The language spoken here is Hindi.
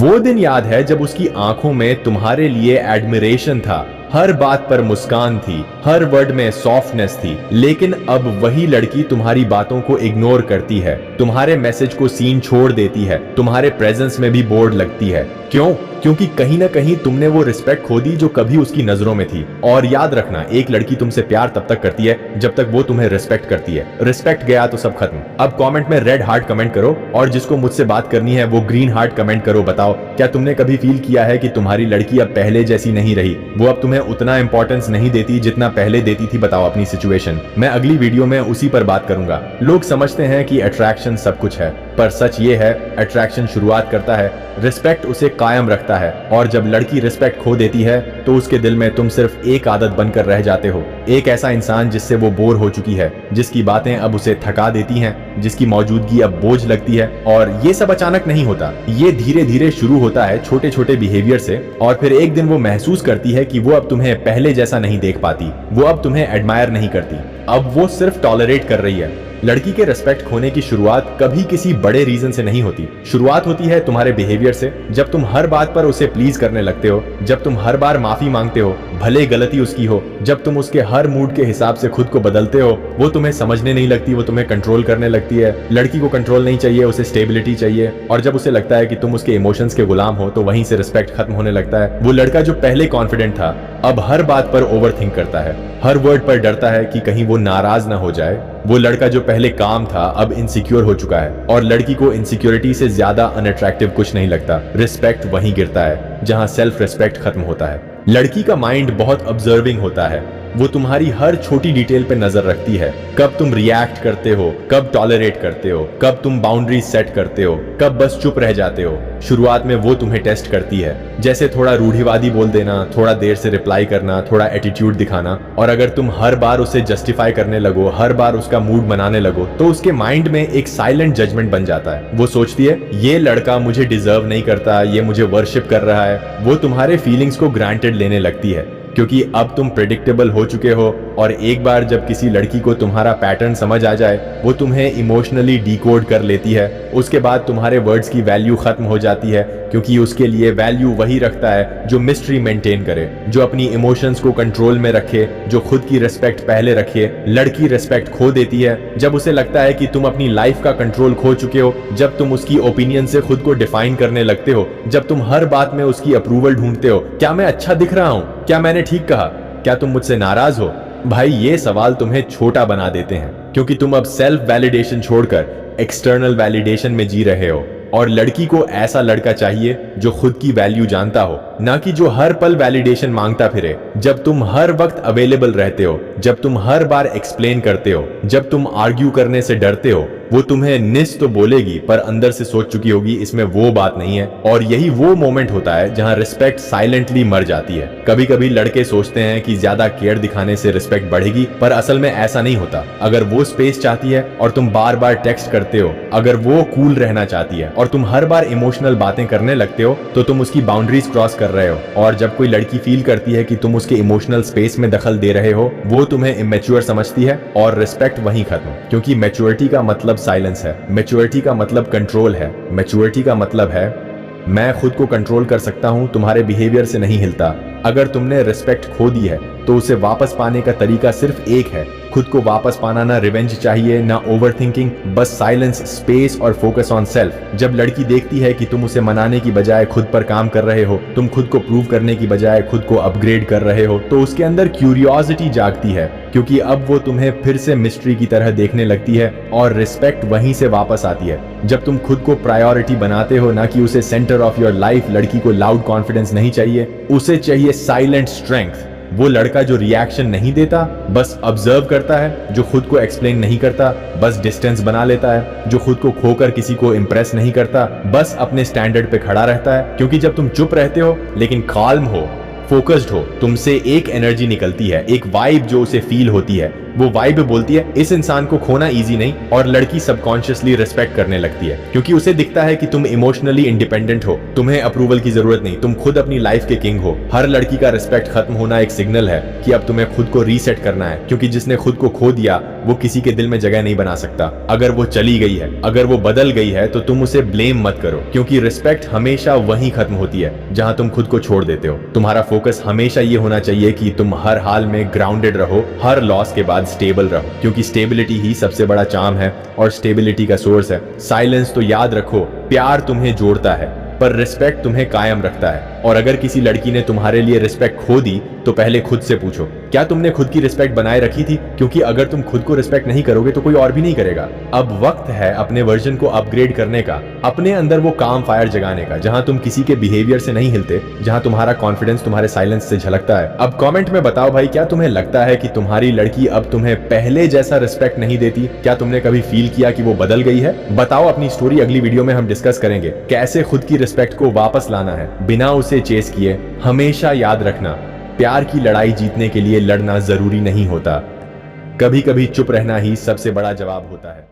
वो दिन याद है जब उसकी आंखों में तुम्हारे लिए एडमिरेशन था, हर बात पर मुस्कान थी, हर वर्ड में सॉफ्टनेस थी। लेकिन अब वही लड़की तुम्हारी बातों को इग्नोर करती है, तुम्हारे मैसेज को सीन छोड़ देती है, तुम्हारे प्रेजेंस में भी बोर्ड लगती है। क्यों? क्योंकि कहीं ना कहीं तुमने वो रिस्पेक्ट खो दी जो कभी उसकी नजरों में थी। और याद रखना, एक लड़की तुमसे प्यार तब तक करती है जब तक वो तुम्हें रिस्पेक्ट करती है। रिस्पेक्ट गया तो सब खत्म। अब कमेंट में रेड हार्ट कमेंट करो, और जिसको मुझसे बात करनी है वो ग्रीन हार्ट कमेंट करो। बताओ, क्या तुमने कभी फील किया है कि तुम्हारी लड़की अब पहले जैसी नहीं रही? वो अब तुम्हें उतना इंपॉर्टेंस नहीं देती जितना पहले देती थी? बताओ अपनी सिचुएशन। मैं अगली वीडियो में उसी पर बात करूंगा। लोग समझते हैं कि अट्रैक्शन सब कुछ है, पर सच ये है, अट्रैक्शन शुरुआत करता है, रिस्पेक्ट उसे कायम रखता है। और जब लड़की रिस्पेक्ट खो देती है तो उसके दिल में तुम सिर्फ एक आदत बनकर रह जाते हो, एक ऐसा इंसान जिससे वो बोर हो चुकी है, जिसकी बातें अब उसे थका देती हैं, जिसकी मौजूदगी अब बोझ लगती है। और ये सब अचानक नहीं होता, ये धीरे धीरे शुरू होता है छोटे छोटे बिहेवियर से। और फिर एक दिन वो महसूस करती है कि वो अब तुम्हें पहले जैसा नहीं देख पाती, वो अब तुम्हें एडमायर नहीं करती, अब वो सिर्फ टॉलरेट कर रही है। लड़की के रिस्पेक्ट खोने की शुरुआत कभी किसी बड़े रीजन से नहीं होती। शुरुआत होती है तुम्हारे बिहेवियर से। जब तुम हर बात पर उसे प्लीज करने लगते हो, जब तुम हर बार माफी मांगते हो भले गलती उसकी हो, जब तुम उसके हर मूड के हिसाब से खुद को बदलते हो। वो तुम्हें समझने नहीं लगती, वो तुम्हें कंट्रोल करने लगती है। लड़की को कंट्रोल नहीं चाहिए, उसे स्टेबिलिटी चाहिए। और जब उसे लगता है कि तुम उसके इमोशंस के गुलाम हो तो वहीं से रिस्पेक्ट खत्म होने लगता है। वो लड़का जो पहले कॉन्फिडेंट था अब हर बात पर ओवर थिंक करता है, हर वर्ड पर डरता है कि कहीं वो नाराज ना हो जाए। वो लड़का जो पहले काम था अब इनसिक्योर हो चुका है। और लड़की को इनसिक्योरिटी से ज्यादा अनअट्रैक्टिव कुछ नहीं लगता। रिस्पेक्ट वहीं गिरता है जहां सेल्फ रिस्पेक्ट खत्म होता है। लड़की का माइंड बहुत ऑब्जर्विंग होता है, वो तुम्हारी हर छोटी डिटेल पे नजर रखती है। कब तुम रिएक्ट करते हो, कब टॉलरेट करते हो, कब तुम बाउंड्री सेट करते हो, कब बस चुप रह जाते हो। शुरुआत में वो तुम्हें टेस्ट करती है, जैसे थोड़ा रूढ़िवादी बोल देना, थोड़ा देर से रिप्लाई करना, थोड़ा एटीट्यूड दिखाना। और अगर तुम हर बार उसे जस्टिफाई करने लगो, हर बार उसका मूड बनाने लगो, तो उसके माइंड में एक साइलेंट जजमेंट बन जाता है। वो सोचती है ये लड़का मुझे डिजर्व नहीं करता, ये मुझे वर्शिप कर रहा है। वो तुम्हारे फीलिंग्स को ग्रांटेड लेने लगती है, क्योंकि अब तुम प्रेडिक्टेबल हो चुके हो। और एक बार जब किसी लड़की को तुम्हारा पैटर्न समझ आ जाए, वो तुम्हें इमोशनली डिकोड कर लेती है। उसके बाद तुम्हारे वर्ड्स की वैल्यू खत्म हो जाती है, क्योंकि उसके लिए वैल्यू वही रखता है जो मिस्ट्री मेंटेन करे, जो अपनी इमोशंस को कंट्रोल में रखे, जो खुद की रिस्पेक्ट पहले रखे। लड़की रिस्पेक्ट खो देती है जब उसे लगता है कि तुम अपनी लाइफ का कंट्रोल खो चुके हो, जब तुम उसकी ओपिनियन से खुद को डिफाइन करने लगते हो, जब तुम हर बात में उसकी अप्रूवल ढूंढते हो। क्या मैं अच्छा दिख रहा हूं? क्या मैंने ठीक कहा? क्या तुम मुझसे नाराज हो? भाई ये सवाल तुम्हें छोटा बना देते हैं, क्योंकि तुम अब सेल्फ वैलिडेशन छोड़कर एक्सटर्नल वैलिडेशन में जी रहे हो। और लड़की को ऐसा लड़का चाहिए जो खुद की वैल्यू जानता हो, ना कि जो हर पल वैलिडेशन मांगता फिरे। जब तुम हर वक्त अवेलेबल रहते हो, जब तुम हर बार एक्सप्लेन करते हो, जब तुम आर्ग्यू करने से डरते हो, वो तुम्हें निस तो बोलेगी पर अंदर से सोच चुकी होगी इसमें वो बात नहीं है। और यही वो मोमेंट होता है जहां रिस्पेक्ट साइलेंटली मर जाती है। कभी कभी लड़के सोचते हैं कि ज्यादा केयर दिखाने से रिस्पेक्ट बढ़ेगी, पर असल में ऐसा नहीं होता। अगर वो स्पेस चाहती है और तुम बार बार टेक्स्ट करते हो, अगर वो कूल रहना चाहती है और तुम हर बार इमोशनल बातें करने लगते हो, तो तुम उसकी बाउंड्रीज क्रॉस कर रहे हो। और जब कोई लड़की फील करती है कि तुम उसके इमोशनल स्पेस में दखल दे रहे हो, वो तुम्हें इमेच्योर समझती है और रिस्पेक्ट वहीं खत्म। क्योंकि मैच्योरिटी का मतलब साइलेंस है, मैच्योरिटी का मतलब कंट्रोल है, मैच्योरिटी का मतलब है मैं खुद को कंट्रोल कर सकता हूं, तुम्हारे बिहेवियर से नहीं हिलता। अगर तुमने रिस्पेक्ट खो दी है तो उसे वापस पाने का तरीका सिर्फ एक है। खुद को वापस पाना ना रिवेंज चाहिए, ना ओवरथिंकिंग, बस साइलेंस, स्पेस और फोकस ऑन सेल्फ। जब लड़की देखती है कि तुम उसे मनाने की बजाय खुद पर काम कर रहे हो, तुम खुद को प्रूव करने की बजाय खुद को अपग्रेड कर रहे हो, तो उसके अंदर क्यूरियोसिटी जागती है, क्योंकि अब वो तुम्हें फिर से मिस्ट्री की तरह देखने लगती है। और रिस्पेक्ट वहीं से वापस आती है जब तुम खुद को प्रायोरिटी बनाते हो, ना कि उसे सेंटर ऑफ योर लाइफ। लड़की को लाउड कॉन्फिडेंस नहीं चाहिए, उसे चाहिए साइलेंट स्ट्रेंथ। वो लड़का जो रिएक्शन नहीं देता, बस ऑब्जर्व करता है, जो खुद को एक्सप्लेन नहीं करता, बस डिस्टेंस बना लेता है, जो खुद को खोकर किसी को इंप्रेस नहीं करता, बस अपने स्टैंडर्ड पे खड़ा रहता है। क्योंकि जब तुम चुप रहते हो लेकिन काल्म हो, फोकस्ड हो, तुमसे एक एनर्जी निकलती है, एक वाइब जो उसे फील होती है। वो वाइब बोलती है इस इंसान को खोना इजी नहीं। और लड़की सबकॉन्शियसली रिस्पेक्ट करने लगती है, क्योंकि उसे दिखता है कि तुम इमोशनली इंडिपेंडेंट हो, तुम्हें अप्रूवल की जरूरत नहीं, तुम खुद अपनी लाइफ के किंग हो। हर लड़की का रिस्पेक्ट खत्म होना एक सिग्नल है कि अब तुम्हें खुद को रीसेट करना है, क्योंकि जिसने खुद को खो दिया वो किसी के दिल में जगह नहीं बना सकता। अगर वो चली गई है, अगर वो बदल गई है, तो तुम उसे ब्लेम मत करो, क्योंकि रिस्पेक्ट हमेशा वहीं खत्म होती है जहां तुम खुद को छोड़ देते हो। तुम्हारा फोकस हमेशा ये होना चाहिए कि तुम हर हाल में ग्राउंडेड रहो, हर लॉस के बाद स्टेबल रहो, क्योंकि स्टेबिलिटी ही सबसे बड़ा चार्म है और स्टेबिलिटी का सोर्स है। साइलेंस तो याद रखो, प्यार तुम्हें जोड़ता है पर रिस्पेक्ट तुम्हें कायम रखता है। और अगर किसी लड़की ने तुम्हारे लिए रिस्पेक्ट खो दी तो पहले खुद से पूछो, क्या तुमने खुद की रिस्पेक्ट बनाए रखी थी? क्योंकि अगर तुम खुद को रिस्पेक्ट नहीं करोगे तो कोई और भी नहीं करेगा। अब वक्त है अपने वर्जन को अपग्रेड करने का, अपने अंदर वो काम फायर जगाने का, जहां तुम किसी के बिहेवियर से नहीं हिलते, जहां तुम्हारा कॉन्फिडेंस तुम्हारे साइलेंस से झलकता है। अब कमेंट में बताओ भाई, क्या तुम्हें लगता है कि तुम्हारी लड़की अब तुम्हें पहले जैसा रिस्पेक्ट नहीं देती? क्या तुमने कभी फील किया कि वो बदल गई है? बताओ अपनी स्टोरी, अगली वीडियो में हम डिस्कस करेंगे कैसे खुद की रिस्पेक्ट को वापस लाना है बिना उसे चेस किए। हमेशा याद रखना, प्यार की लड़ाई जीतने के लिए लड़ना जरूरी नहीं होता, कभी कभी चुप रहना ही सबसे बड़ा जवाब होता है।